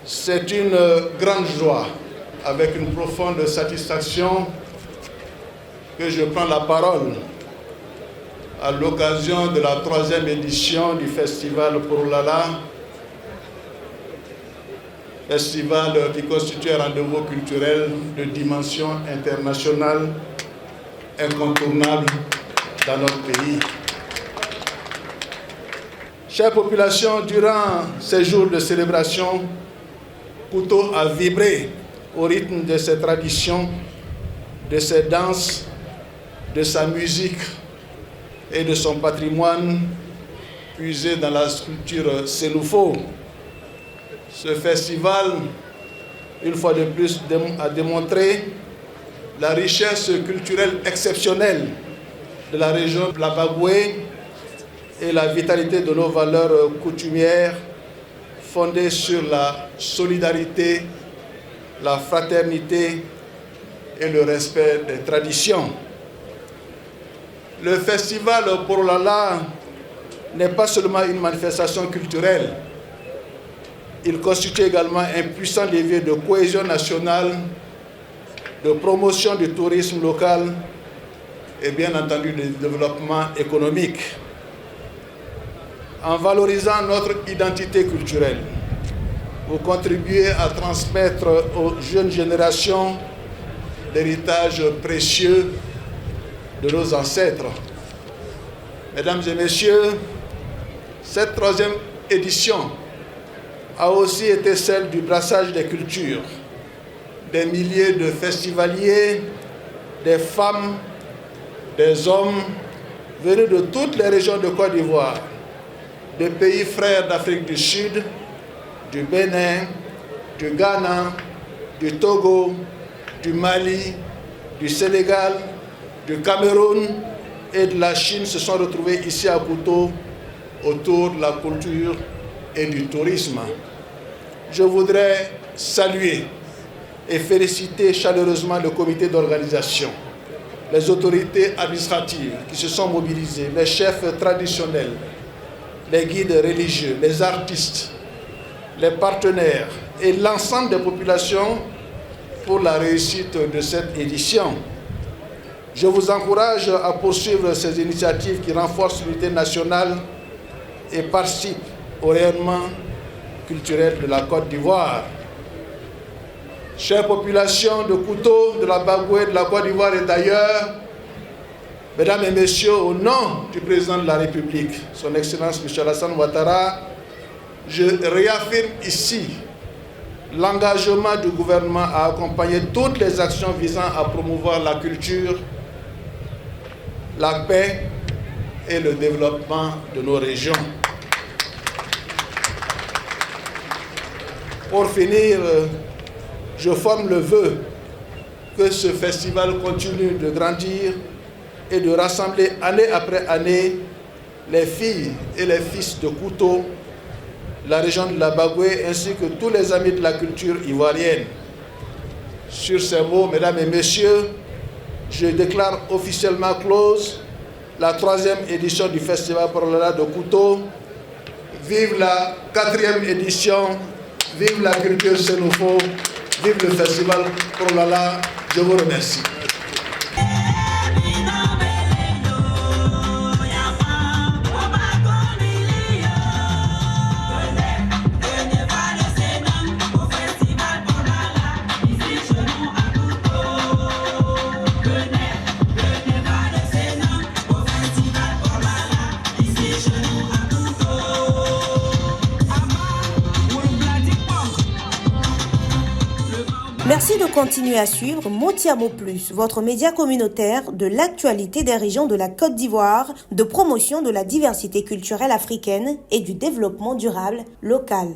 C'est une grande joie, avec une profonde satisfaction, que je prends la parole à l'occasion de la 3e édition du Festival Porolala, festival qui constitue un rendez-vous culturel de dimension internationale incontournable dans notre pays. Chère population, durant ces jours de célébration, Kouto a vibré au rythme de ses traditions, de ses danses, de sa musique et de son patrimoine puisé dans la structure Sénoufo. Ce festival, une fois de plus, a démontré la richesse culturelle exceptionnelle de la région de la Bagoué et la vitalité de nos valeurs coutumières fondées sur la solidarité, la fraternité et le respect des traditions. Le festival Porolala n'est pas seulement une manifestation culturelle, il constitue également un puissant levier de cohésion nationale, de promotion du tourisme local et bien entendu de développement économique. En valorisant notre identité culturelle, vous contribuez à transmettre aux jeunes générations l'héritage précieux de nos ancêtres. Mesdames et messieurs, cette 3e édition a aussi été celle du brassage des cultures, des milliers de festivaliers, des femmes, des hommes venus de toutes les régions de Côte d'Ivoire, des pays frères d'Afrique du Sud, du Bénin, du Ghana, du Togo, du Mali, du Sénégal, du Cameroun et de la Chine se sont retrouvés ici à Kouto autour de la culture et du tourisme. Je voudrais saluer et féliciter chaleureusement le comité d'organisation, les autorités administratives qui se sont mobilisées, les chefs traditionnels, les guides religieux, les artistes, les partenaires et l'ensemble des populations pour la réussite de cette édition. Je vous encourage à poursuivre ces initiatives qui renforcent l'unité nationale et participent au rayonnement culturel de la Côte d'Ivoire. Chère population de Kouto, de la Bagoué, de la Côte d'Ivoire et d'ailleurs, Mesdames et Messieurs, au nom du Président de la République, Son Excellence M. Alassane Ouattara, je réaffirme ici l'engagement du gouvernement à accompagner toutes les actions visant à promouvoir la culture, la paix et le développement de nos régions. Pour finir, je forme le vœu que ce festival continue de grandir et de rassembler année après année les filles et les fils de Kouto, la région de la Bagoué, ainsi que tous les amis de la culture ivoirienne. Sur ces mots, Mesdames et Messieurs, je déclare officiellement close la 3e édition du Festival Porolala de Kouto. Vive la 4e édition, vive la culture Sénoufo, vive le Festival Porolala. Je vous remercie. Merci de continuer à suivre Moti à Mot Plus, votre média communautaire de l'actualité des régions de la Côte d'Ivoire, de promotion de la diversité culturelle africaine et du développement durable local.